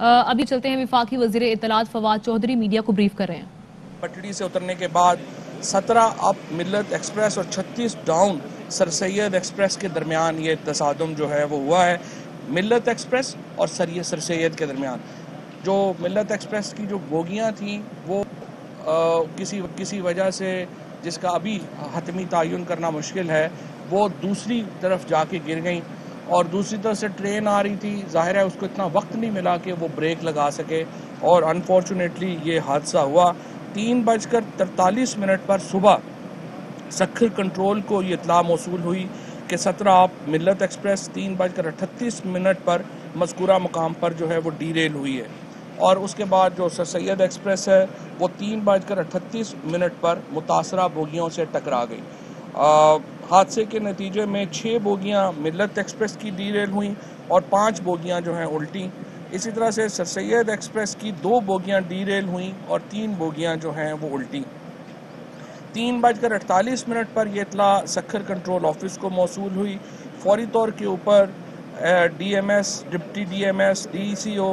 अभी चलते हैं वफाकी वज़ीर इत्तलात फवाद चौधरी मीडिया को ब्रीफ कर रहे हैं। पटड़ी से उतरने के बाद 17 अप मिल्लत एक्सप्रेस और 36 डाउन सर सैयद एक्सप्रेस के दरमियान ये तसादम जो है वो हुआ है। मिल्लत एक्सप्रेस और सर सैयद के दरमियान जो मिल्लत एक्सप्रेस की जो बोगियां थी वो किसी वजह से जिसका अभी हतमी तयन करना मुश्किल है, वो दूसरी तरफ जाके गिर गई और दूसरी तरफ से ट्रेन आ रही थी। ज़ाहिर है उसको इतना वक्त नहीं मिला कि वो ब्रेक लगा सके और अनफॉर्चुनेटली ये हादसा हुआ। 3:43 पर सुबह सखर कंट्रोल को ये इत्तला मौसूल हुई कि 17 आप मिल्लत एक्सप्रेस 3:38 पर मज़कूरा मुकाम पर जो है वो डीरेल हुई है और उसके बाद जो सर सैयद एक्सप्रेस है वो 3:38 पर मुतासरा बोगियों से टकरा गई। हादसे के नतीजे में 6 बोगियाँ मिल्लत एक्सप्रेस की डीरेल हुई और 5 बोगियाँ जो हैं उल्टी। इसी तरह से सर सैयद एक्सप्रेस की 2 बोगियाँ डीरेल हुई और 3 बोगियाँ जो हैं वो उल्टी। 3:48 पर यह इत्तला सखर कंट्रोल ऑफिस को मौसूल हुई। फौरी तौर के ऊपर DMS, deputy DMS, DCO,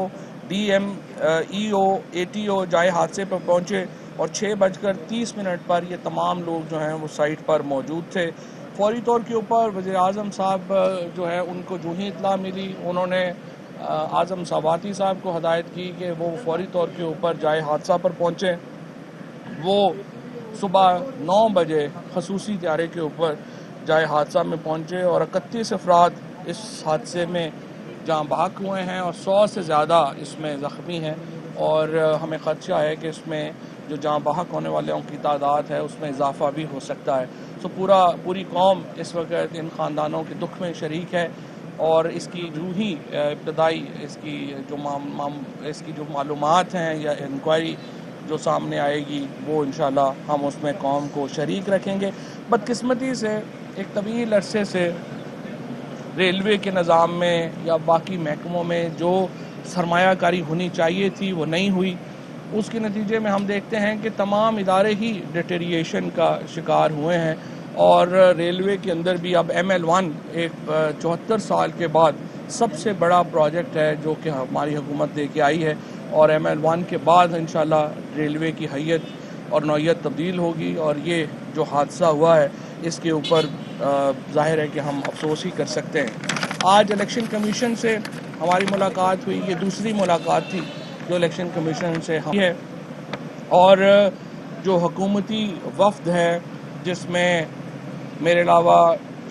DMEO, ATO जाए हादसे पर पहुंचे और 6:30 पर ये तमाम लोग जो हैं वो साइट पर मौजूद थे। फौरी तौर के ऊपर वज़ीर आज़म साहब जो है उनको जो ही इत्तला मिली, उन्होंने आज़म सावाती साहब को हदायत की कि वो फौरी तौर के ऊपर जाए हादसा पर पहुँचें। वो सुबह 9 बजे खसूसी त्यारे के ऊपर जाए हादसा में पहुँचे और 31 अफराद इस हादसे में जाँ बहक हुए हैं और 100 से ज़्यादा इसमें ज़ख्मी हैं और हमें ख़दशा है कि इसमें जो जाँ बहक होने वालों की तादाद है उसमें इजाफ़ा भी हो सकता है। तो पूरी कौम इस वक्त इन ख़ानदानों के दुख में शरीक है और इसकी जो ही इब्तदाई इसकी जो मालूमात हैं या इंक्वायरी जो सामने आएगी वो इंशाल्लाह हम उसमें कौम को शरीक रखेंगे। बदकिस्मती से एक तवील अरसे से रेलवे के निज़ाम में या बाकी महकमों में जो सरमायाकारी होनी चाहिए थी वो नहीं हुई। उसके नतीजे में हम देखते हैं कि तमाम इदारे ही डिटेरिएशन का शिकार हुए हैं और रेलवे के अंदर भी अब ML1 एक 74 साल के बाद सबसे बड़ा प्रोजेक्ट है जो कि हमारी हुकूमत दे के आई है और ML1 के बाद इंशाल्लाह रेलवे की हैयत और नौयत तब्दील होगी और ये जो हादसा हुआ है इसके ऊपर ज़ाहिर है कि हम अफसोस ही कर सकते हैं। आज इलेक्शन कमीशन से हमारी मुलाकात हुई, ये दूसरी मुलाकात थी जो इलेक्शन कमीशन से हम है और जो हुकूमती वफ़द है जिसमें मेरे अलावा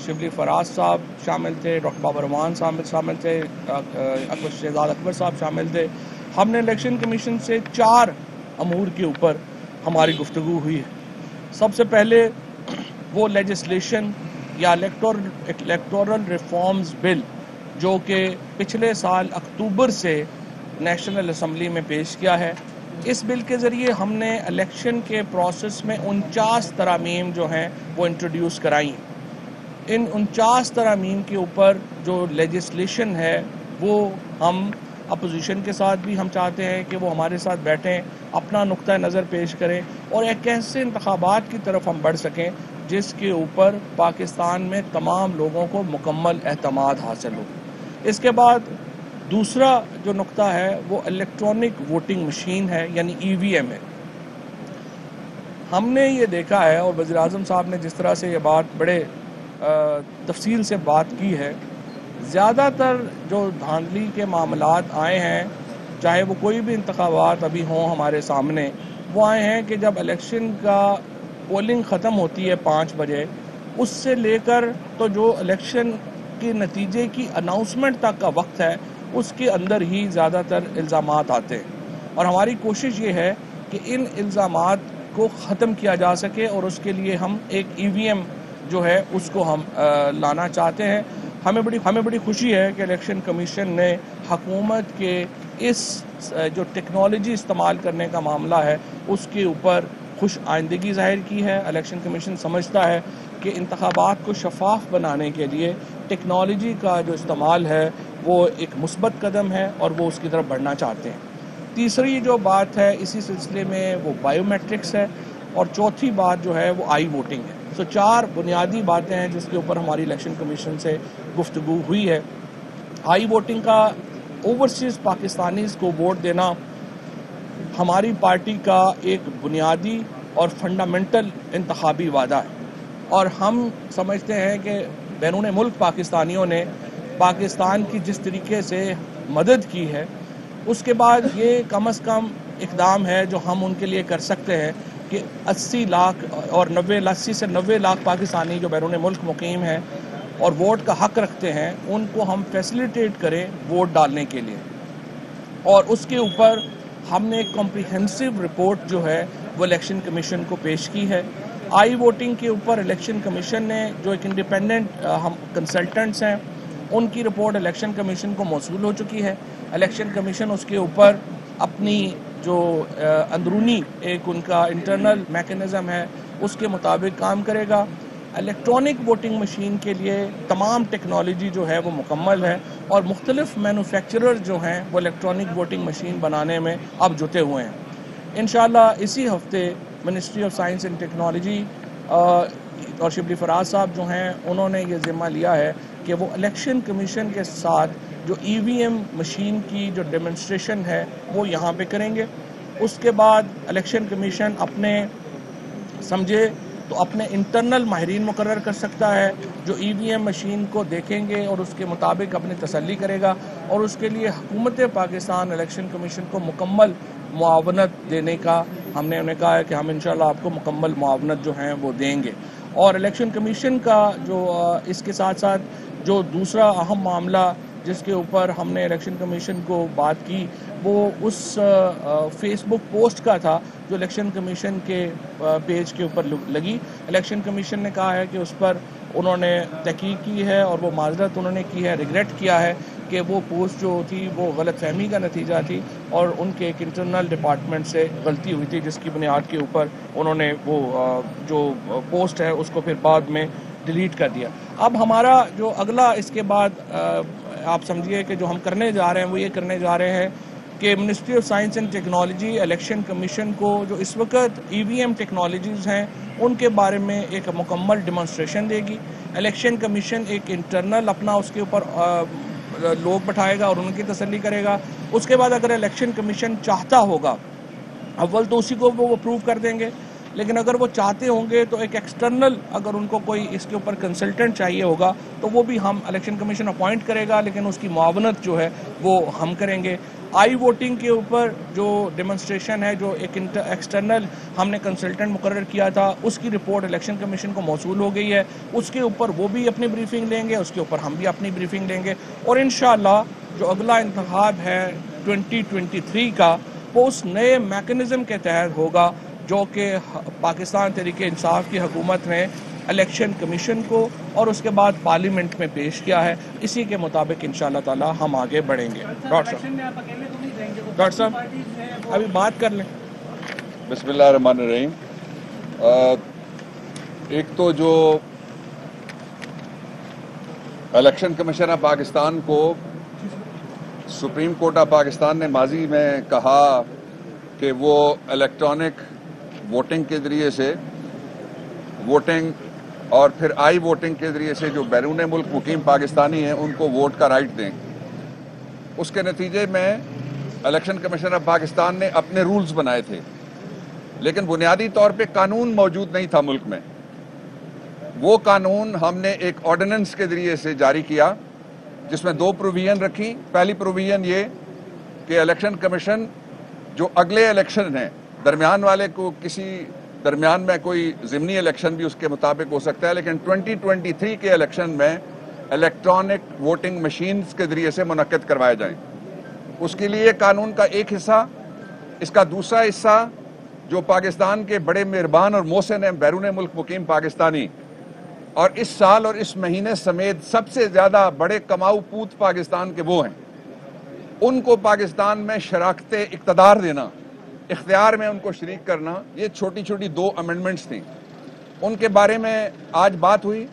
शिबली फराज साहब शामिल थे, डॉक्टर बाबर रहमान साहब शामिल थे, शहजाद अकबर साहब शामिल थे। हमने इलेक्शन कमीशन से 4 अमूर के ऊपर हमारी गुफ्तगू हुई है। सबसे पहले वो लेजिस्लेशन या इलेक्टोरल रिफॉर्म्स बिल जो कि पिछले साल अक्टूबर से नेशनल असम्बली में पेश किया है। इस बिल के ज़रिए हमने इलेक्शन के प्रोसेस में 49 तरामीम जो हैं वो इंट्रोड्यूस कराई। इन 49 तरामीम के ऊपर जो लेजिस्लेशन है वो हम अपोजिशन के साथ भी हम चाहते हैं कि वो हमारे साथ बैठें, अपना नुक्ता नज़र पेश करें और एक ऐसे इंतखाबात की तरफ हम बढ़ सकें जिसके ऊपर पाकिस्तान में तमाम लोगों को मुकम्मल एतमाद हासिल हो। इसके बाद दूसरा जो नुक्ता है वो इलेक्ट्रॉनिक वोटिंग मशीन है यानी EVM है। हमने ये देखा है और वज़ीर आज़म साहब ने जिस तरह से ये बात बड़े तफसील से बात की है, ज़्यादातर जो धांधली के मामलात आए हैं, चाहे वो कोई भी इंतखाबात अभी हों हमारे सामने, वो आए हैं कि जब इलेक्शन का पोलिंग ख़त्म होती है 5 बजे, उससे लेकर तो जो इलेक्शन के नतीजे की अनाउंसमेंट तक का वक्त है उसके अंदर ही ज़्यादातर इल्ज़ामात आते हैं और हमारी कोशिश ये है कि इन इल्ज़ामात को ख़त्म किया जा सके और उसके लिए हम एक EVM जो है उसको हम लाना चाहते हैं। हमें बड़ी खुशी है कि इलेक्शन कमीशन ने हुकूमत के इस जो टेक्नोलॉजी इस्तेमाल करने का मामला है उसके ऊपर खुश आइंदगी ज़ाहिर की है। इलेक्शन कमीशन समझता है कि इंतखाबात को शफाफ बनाने के लिए टेक्नोलॉजी का जो इस्तेमाल है वो एक मुस्बत कदम है और वो उसकी तरफ बढ़ना चाहते हैं। तीसरी जो बात है इसी सिलसिले में वो बायोमेट्रिक्स है और चौथी बात जो है वो आई वोटिंग है। तो 4 बुनियादी बातें हैं जिसके ऊपर हमारी इलेक्शन कमीशन से गुफ्तगू हुई है। आई वोटिंग का ओवरसीज़ पाकिस्तानीज़ को वोट देना हमारी पार्टी का एक बुनियादी और फंडामेंटल इंतखाबी वादा है, और हम समझते हैं कि बैरून मुल्क पाकिस्तानियों ने पाकिस्तान की जिस तरीके से मदद की है, उसके बाद ये कम अज़ कम इक़दाम है जो हम उनके लिए कर सकते हैं कि 80 लाख और 80 से 90 लाख पाकिस्तानी जो बैरून मुल्क मुकीम हैं और वोट का हक़ रखते हैं, उनको हम फैसिलिटेट करें वोट डालने के लिए। और उसके ऊपर हमने एक कॉम्प्रिहेंसिव रिपोर्ट जो है वो इलेक्शन कमीशन को पेश की है। आई वोटिंग के ऊपर इलेक्शन कमीशन ने जो एक इंडिपेंडेंट हम कंसल्टेंट्स हैं, उनकी रिपोर्ट इलेक्शन कमीशन को मौसूल हो चुकी है। इलेक्शन कमीशन उसके ऊपर अपनी जो अंदरूनी एक उनका इंटरनल मैकेनिज़्म है उसके मुताबिक काम करेगा। इलेक्ट्रॉनिक वोटिंग मशीन के लिए तमाम टेक्नोलॉजी जो है वो मुकम्मल है, और मुख्तलिफ मैन्युफैक्चरर जो हैं वो इलेक्ट्रॉनिक वोटिंग मशीन बनाने में अब जुटे हुए हैं। इंशाअल्लाह इसी हफ्ते ministry of science and technology और शिबली फराज साहब जो हैं उन्होंने ये ज़िम्मा लिया है कि वो इलेक्शन कमीशन के साथ जो EVM मशीन की जो डेमोन्स्ट्रेशन है वो यहाँ पे करेंगे। उसके बाद इलेक्शन कमीशन अपने समझे तो अपने इंटरनल माहिरीन मुकर्रर कर सकता है जो EVM मशीन को देखेंगे और उसके मुताबिक अपनी तसल्ली करेगा, और उसके लिए हुकूमत पाकिस्तान इलेक्शन कमीशन को मुकम्मल मुआवनत देने का हमने उन्हें कहा है कि हम इंशाअल्लाह आपको मुकम्मल मुआवनत जो हैं वो देंगे। और इलेक्शन कमीशन का जो इसके साथ साथ जो दूसरा अहम मामला जिसके ऊपर हमने इलेक्शन कमीशन को बात की वो उस फेसबुक पोस्ट का था जो इलेक्शन कमीशन के पेज के ऊपर लगी। इलेक्शन कमीशन ने कहा है कि उस पर उन्होंने तहकीक की है और वो माजरत उन्होंने की है, रिग्रेट किया है कि वो पोस्ट जो थी वो गलतफहमी का नतीजा थी और उनके एक इंटरनल डिपार्टमेंट से गलती हुई थी, जिसकी बुनियाद के ऊपर उन्होंने वो जो पोस्ट है उसको फिर बाद में डिलीट कर दिया। अब हमारा जो अगला इसके बाद आप समझिए कि जो हम करने जा रहे हैं वो ये करने जा रहे हैं कि ministry of science and technology election commission को जो इस वक्त EVM टेक्नोलॉजीज़ हैं उनके बारे में एक मुकम्मल डेमोन्स्ट्रेशन देगी। इलेक्शन कमीशन एक इंटरनल अपना उसके ऊपर लोग बैठाएगा और उनकी तसल्ली करेगा। उसके बाद अगर इलेक्शन कमीशन चाहता होगा, अव्वल तो उसी को वो अप्रूव कर देंगे, लेकिन अगर वो चाहते होंगे तो एक एक्सटर्नल अगर उनको कोई इसके ऊपर कंसल्टेंट चाहिए होगा तो वो भी हम इलेक्शन कमीशन अपॉइंट करेगा, लेकिन उसकी मुआवनत जो है वो हम करेंगे। आई वोटिंग के ऊपर जो डेमोन्स्ट्रेशन है, जो एक एक्सटर्नल हमने कंसल्टेंट मुकर्रर किया था, उसकी रिपोर्ट इलेक्शन कमीशन को मौसूल हो गई है। उसके ऊपर वो भी अपनी ब्रीफिंग लेंगे, उसके ऊपर हम भी अपनी ब्रीफिंग लेंगे, और इंशाअल्लाह जो अगला इंतखाब है 2023 का वो उस नए मैकेनिज़्म के तहत होगा जो कि पाकिस्तान तहरीक इंसाफ की हुकूमत ने इलेक्शन कमीशन को और उसके बाद पार्लियामेंट में पेश किया है। इसी के मुताबिक इंशाअल्लाह ताला हम आगे बढ़ेंगे। डॉक्टर साहब अभी बात कर लें। बिस्मिल्लाहिर्रहमानिर्रहीम। एक तो जो इलेक्शन कमीशन ऑफ पाकिस्तान को सुप्रीम कोर्ट ऑफ पाकिस्तान ने माजी में कहा कि वो इलेक्ट्रॉनिक वोटिंग के ज़रिए से वोटिंग और फिर आई वोटिंग के ज़रिए से जो बैरून मुल्क मुकीम पाकिस्तानी हैं उनको वोट का राइट दें। उसके नतीजे में इलेक्शन कमीशन ऑफ पाकिस्तान ने अपने रूल्स बनाए थे, लेकिन बुनियादी तौर पे कानून मौजूद नहीं था मुल्क में। वो कानून हमने एक ऑर्डिनेंस के ज़रिए से जारी किया जिसमें 2 प्रोविजन रखी। पहली प्रोविजन ये कि इलेक्शन कमीशन जो अगले इलेक्शन हैं दरमियान वाले को किसी दरमियान में कोई ज़िमनी इलेक्शन भी उसके मुताबिक हो सकता है, लेकिन 2023 के इलेक्शन में इलेक्ट्रॉनिक वोटिंग मशीन्स के ज़रिए से मुनक्किद करवाए जाएं। उसके लिए कानून का एक हिस्सा, इसका दूसरा हिस्सा जो पाकिस्तान के बड़े मेहरबान और मोहसिन हैं बैरून मुल्क मुकीम पाकिस्तानी, और इस साल और इस महीने समेत सबसे ज़्यादा बड़े कमाऊ पूत पाकिस्तान के वो हैं, उनको पाकिस्तान में शराकत इक़्तिदार देना, इख्तियार में उनको शरीक करना, ये छोटी छोटी 2 अमेंडमेंट्स थी, उनके बारे में आज बात हुई।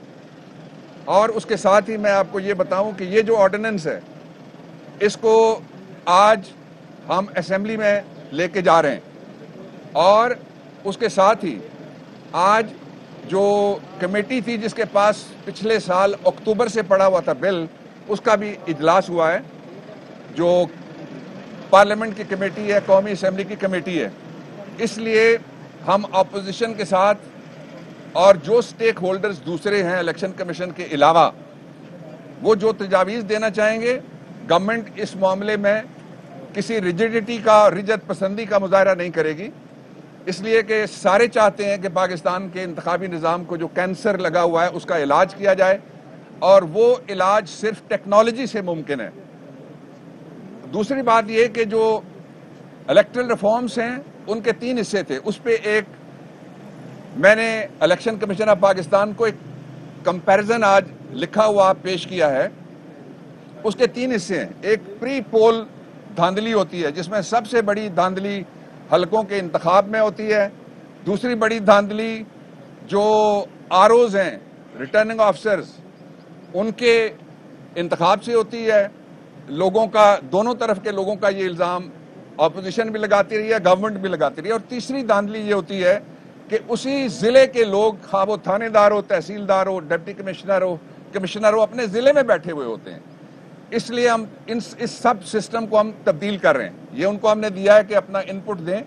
और उसके साथ ही मैं आपको ये बताऊं कि ये जो ऑर्डिनेंस है इसको आज हम असेंबली में लेके जा रहे हैं, और उसके साथ ही आज जो कमेटी थी जिसके पास पिछले साल अक्टूबर से पड़ा हुआ था बिल, उसका भी इजलास हुआ है جو پارلیمنٹ کی کمیٹی ہے, قومی اسمبلی کی کمیٹی ہے, اس لیے ہم اپوزیشن کے ساتھ اور جو سٹیک ہولڈرز دوسرے ہیں الیکشن کمیشن کے علاوہ, وہ جو تجاویز دینا چاہیں گے, گورنمنٹ اس معاملے میں کسی ریجڈیٹی کا, رجت پسندی کا مظاہرہ نہیں کرے گی, اس لیے کہ سارے چاہتے ہیں کہ پاکستان کے انتخابی نظام کو جو کینسر لگا ہوا ہے اس کا علاج کیا جائے, اور وہ علاج صرف ٹیکنالوجی سے ممکن ہے. دوسری بات یہ کہ جو الیکٹرل ریفارمز ہیں ان کے 3 حصے تھے, اس پہ ایک میں نے الیکشن کمیشن آف پاکستان کو ایک کمپیریزن آج لکھا ہوا پیش کیا ہے. اس کے 3 حصے ہیں. ایک پری پول دھاندلی ہوتی ہے جس میں سب سے بڑی دھاندلی حلقوں کے انتخاب میں ہوتی ہے. دوسری بڑی دھاندلی جو آرઓز ہیں, ریٹرننگ آفیسرز, ان کے انتخاب سے ہوتی ہے. لوگوں کا, دونوں طرف کے لوگوں کا یہ الزام اپوزیشن بھی لگاتی رہی ہے, گورنمنٹ بھی لگاتی رہی ہے. اور تیسری دھاندلی یہ ہوتی ہے کہ اسی ضلع کے لوگ, خواہ وہ تھانے دار ہو, تحصیلدار ہو, ڈپٹی کمشنر ہو, اپنے ضلع میں بیٹھے ہوئے ہوتے ہیں. اس لیے ہم اس سب سسٹم کو ہم تبدیل کر رہے ہیں. یہ ان کو ہم نے دیا ہے کہ اپنا انپٹ دیں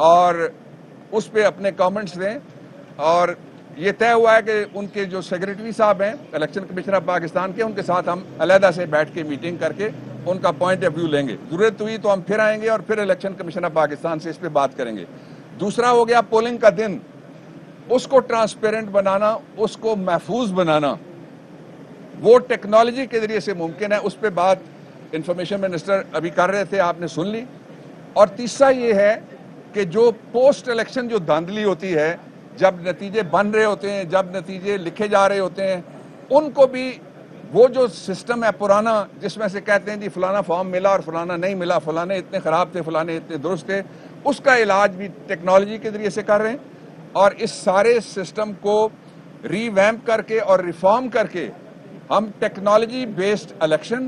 اور اس پہ اپنے کامنٹس دیں, اور یہ طے ہوا ہے کہ ان کے جو سیکریٹری صاحب ہیں الیکشن کمیشن آف پاکستان کے, ان کے ساتھ ہم علیحدہ سے بیٹھ کے میٹنگ کر کے ان کا پوائنٹ آف ویو لیں گے. ضرورت ہوئی تو ہم پھر آئیں گے اور پھر الیکشن کمیشن آف پاکستان سے اس پہ بات کریں گے. دوسرا ہو گیا پولنگ کا دن, اس کو ٹرانسپیرنٹ بنانا, اس کو محفوظ بنانا, وہ ٹیکنالوجی کے ذریعے سے ممکن ہے. اس پہ بات انفارمیشن منسٹر ابھی کر رہے تھے, آپ نے سن لی. اور تیسرا یہ ہے کہ جو پوسٹ الیکشن جو دھاندلی ہوتی ہے, جب نتیجے بن رہے ہوتے ہیں, جب نتیجے لکھے جا رہے ہوتے ہیں, ان کو بھی وہ جو سسٹم ہے پرانا جس میں سے کہتے ہیں جی فلانا فارم ملا اور فلانا نہیں ملا, فلانے اتنے خراب تھے, فلانے اتنے درست تھے, اس کا علاج بھی ٹیکنالوجی کے ذریعے سے کر رہے ہیں. اور اس سارے سسٹم کو ری ویمپ کر کے اور ریفارم کر کے ہم ٹیکنالوجی بیسڈ الیکشن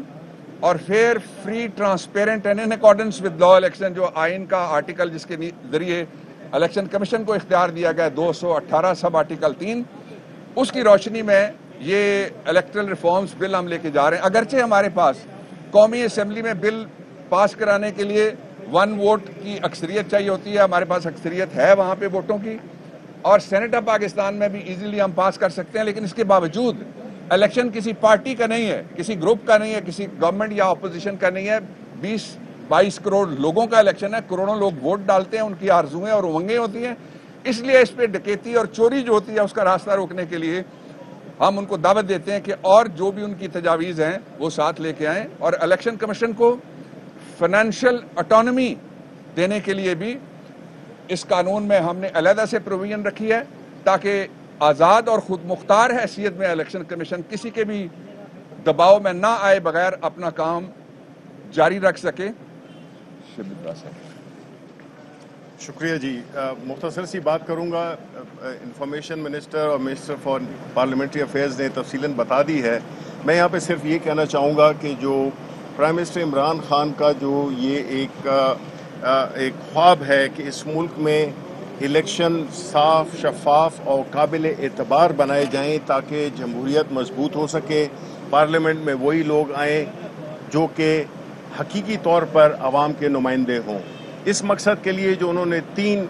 اور پھر free transparent and in accordance with law election, جو آئین کا آرٹیکل جس کے ذریعے الیکشن کمیشن کو اختیار دیا گیا 218 سب آرٹیکل 3, اس کی روشنی میں یہ الیکٹرل ریفارمز بل ہم لے کے جا رہے ہیں. اگرچہ ہمارے پاس قومی اسمبلی میں بل پاس کرانے کے لیے 1 ووٹ کی اکثریت چاہیے ہوتی ہے, ہمارے پاس اکثریت ہے وہاں پہ ووٹوں کی, اور سینٹ آف پاکستان میں بھی ایزیلی ہم پاس کر سکتے ہیں. لیکن اس کے باوجود الیکشن کسی پارٹی کا نہیں ہے, کسی گروپ کا نہیں ہے, کسی گورنمنٹ یا اپوزیشن کا نہیں ہے. 20-22 کروڑ لوگوں کا الیکشن ہے, کروڑوں لوگ ووٹ ڈالتے ہیں, ان کی آرزویں اور امنگیں ہوتی ہیں. اس لیے اس پہ ڈکیتی اور چوری جو ہوتی ہے اس کا راستہ روکنے کے لیے ہم ان کو دعوت دیتے ہیں کہ اور جو بھی ان کی تجاویز ہیں وہ ساتھ لے کے آئیں. اور الیکشن کمیشن کو فائنینشیل اٹانومی دینے کے لیے بھی اس قانون میں ہم نے علیحدہ سے پروویژن رکھی ہے, تاکہ آزاد اور خود مختار حیثیت میں الیکشن کمیشن کسی کے بھی دباؤ میں نہ آئے بغیر اپنا کام جاری رکھ سکے. شکریہ جی. مختصر سی بات کروں گا. انفارمیشن منسٹر اور منسٹر فار پارلیمنٹری افیئرز نے تفصیلاً بتا دی ہے. میں یہاں پہ صرف یہ کہنا چاہوں گا کہ جو پرائم منسٹر عمران خان کا جو یہ ایک خواب ہے کہ اس ملک میں الیکشن صاف, شفاف اور قابل اعتبار بنائے جائیں تاکہ جمہوریت مضبوط ہو سکے, پارلیمنٹ میں وہی لوگ آئیں جو کہ حقیقی طور پر عوام کے نمائندے ہوں. اس مقصد کے لیے جو انہوں نے 3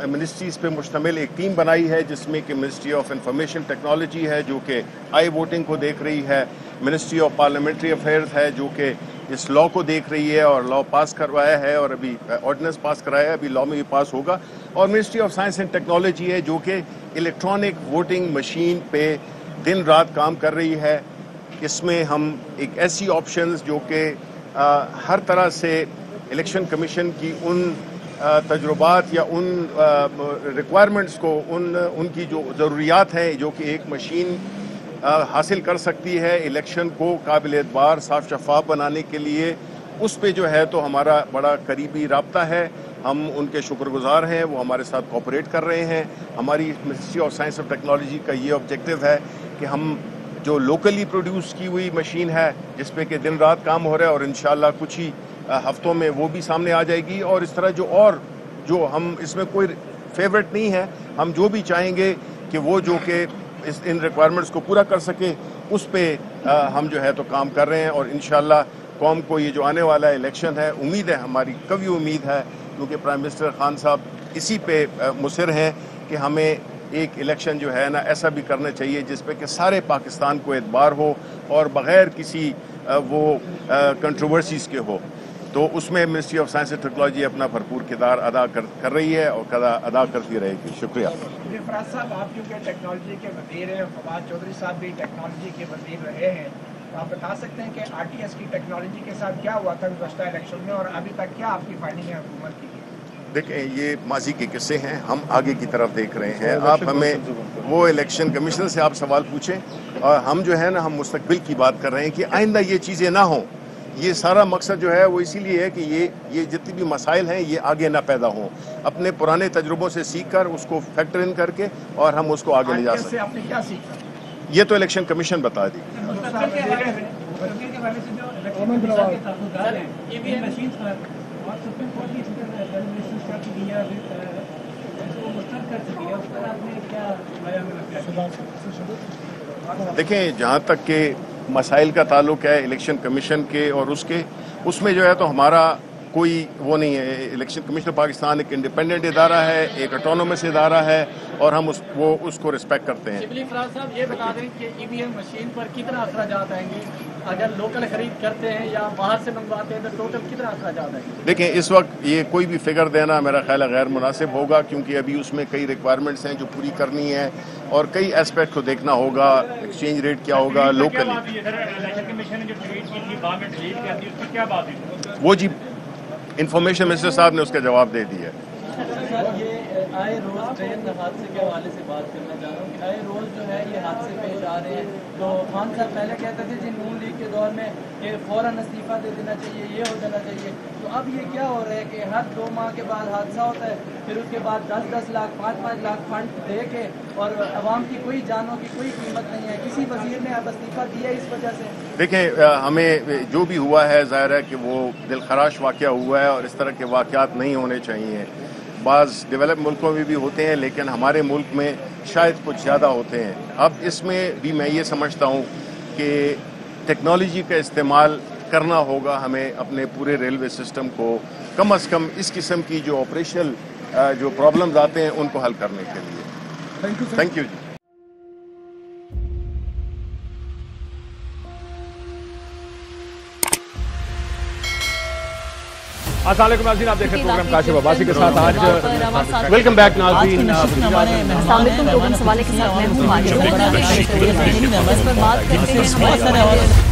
منسٹریز پہ مشتمل ایک ٹیم بنائی ہے, جس میں کہ منسٹری آف انفارمیشن ٹیکنالوجی ہے جو کہ آئی ووٹنگ کو دیکھ رہی ہے, منسٹری آف پارلیمنٹری افیئرز ہے جو کہ اس لاء کو دیکھ رہی ہے اور لاء پاس کروایا ہے اور ابھی آرڈیننس پاس کرایا ہے, ابھی لاء میں بھی پاس ہوگا, اور ministry of science and technology ہے جو کہ الیکٹرانک ووٹنگ مشین پہ دن رات کام کر رہی ہے. اس میں ہم ایک ایسی آپشنز جو کہ ہر طرح سے الیکشن کمیشن کی ان تجربات یا ان ریکوائرمنٹس کو, ان کی جو ضروریات ہیں جو کہ ایک مشین حاصل کر سکتی ہے الیکشن کو قابل اعتبار صاف شفاف بنانے کے لیے, اس پہ جو ہے تو ہمارا بڑا قریبی رابطہ ہے. ہم ان کے شکر گزار ہیں, وہ ہمارے ساتھ کوآپریٹ کر رہے ہیں. ہماری منسٹری آف سائنس اور ٹیکنالوجی کا یہ آبجیکٹو ہے کہ ہم جو لوکلی پروڈیوس کی ہوئی مشین ہے جس پہ کہ دن رات کام ہو رہا ہے, اور انشاءاللہ کچھ ہی ہفتوں میں وہ بھی سامنے آ جائے گی, اور اس طرح جو ہم اس میں کوئی فیورٹ نہیں ہے, ہم جو بھی چاہیں گے کہ وہ جو کہ ان ریکوائرمنٹس کو پورا کر سکے اس پہ ہم جو ہے تو کام کر رہے ہیں, اور انشاءاللہ قوم کو یہ جو آنے والا الیکشن ہے امید ہے ہماری کبھی امید ہے کیونکہ پرائم منسٹر خان صاحب اسی پہ مصر ہیں کہ ہمیں ایک الیکشن جو ہے نا ایسا بھی کرنا چاہیے جس پہ کہ سارے پاکستان کو اعتبار ہو اور بغیر کسی وہ کنٹروورسیز کے ہو. تو اس میں ministry of science and technology اپنا بھرپور کردار ادا کر رہی ہے اور ادا کرتی رہے گی. شکریہ. فراز صاحب آپ کیونکہ ٹیکنالوجی کے وزیر ہیں، فواد چودھری صاحب بھی ٹیکنالوجی کے وزیر رہے ہیں، تو آپ بتا سکتے ہیں کہ RTS کی ٹیکنالوجی کے ساتھ کیا ہوا تھا گزشتہ الیکشن میں اور ابھی تک کیا آپ کی فائنڈنگ ہے حکومت کی؟ دیکھیں یہ ماضی کے قصے ہیں، ہم آگے کی طرف دیکھ رہے ہیں. آپ ہمیں وہ الیکشن کمیشن سے آپ سوال پوچھیں اور ہم جو ہے نا ہم مستقبل کی بات کر رہے ہیں کہ آئندہ یہ چیزیں نہ ہوں. یہ سارا مقصد جو ہے وہ اسی لیے ہے کہ یہ جتنی بھی مسائل ہیں یہ آگے نہ پیدا ہوں. اپنے پرانے تجربوں سے سیکھ کر اس کو فیکٹر ان کر کے اور ہم اس کو آگے لے جا سکیں. آپ نے کیا سیکھا؟ یہ تو الیکشن کمیشن بتا دی. دیکھیں جہاں تک کہ مسائل کا تعلق ہے الیکشن کمیشن کے اور اس میں جو ہے تو ہمارا کوئی وہ نہیں ہے. الیکشن کمیشن پاکستان ایک انڈیپینڈنٹ ادارہ ہے، ایک اٹونومس ادارہ ہے اور ہم اس کو رسپیکٹ کرتے ہیں. شبلی فراز صاحب یہ بتا دیں کہ EVM مشین پر کتنا اخراجات آئیں گے اگر لوکل خرید کرتے ہیں یا باہر سے منگواتے ہیں تو ٹوٹل کتنا اخراجات آئیں گے؟ دیکھیں اس وقت یہ کوئی بھی فگر دینا میرا خیال ہے غیر مناسب ہوگا کیونکہ ابھی اس میں کئی ریکوائرمنٹس ہیں جو پوری کرنی ہے اور کئی ایسپیکٹ کو دیکھنا ہوگا. ایکسچینج ریٹ کیا ہوگا لوکلی. وہ جی انفارمیشن منسٹر صاحب نے اس کا جواب دے دیا ہے. یہ آئے روز ٹرین حادثے کے حوالے سے بات کرنا چاہ رہا ہوں کہ آئے روز جو ہے یہ حادثے پیش آ رہے ہیں. تو خان صاحب پہلے کہتے تھے جی نون لیگ کے دور میں کہ فوراً استعفیٰ دے دینا چاہیے، یہ ہو جانا چاہیے. تو اب یہ کیا ہو رہا ہے کہ ہر 2 ماہ کے بعد حادثہ ہوتا ہے، پھر اس کے بعد 10-10 لاکھ 5-5 لاکھ فنڈ دے کے اور عوام کی کوئی جانوں کی کوئی قیمت نہیں ہے. کسی وزیر نے اب استعفیٰ دیا اس وجہ سے؟ دیکھیں ہمیں جو بھی ہوا ہے ظاہر ہے کہ وہ دلخراش واقعہ ہوا ہے اور اس طرح کے واقعات نہیں ہونے چاہیے. بعض ڈیولپ ملکوں میں بھی ہوتے ہیں لیکن ہمارے ملک میں شاید کچھ زیادہ ہوتے ہیں. اب اس میں بھی میں یہ سمجھتا ہوں کہ ٹیکنالوجی کا استعمال کرنا ہوگا ہمیں اپنے پورے ریلوے سسٹم کو کم از کم اس قسم کی جو آپریشنل جو پرابلمز آتے ہیں ان کو حل کرنے کے لیے. تھینک یو جی. السلام علیکم ناظرین، آپ دیکھ رہے ہیں پروگرام کاشف عباسی کے ساتھ. آج ویلکم بیک ناظرین. السلام علیکم. لوگوں سوالے کے ساتھ میں ہوں.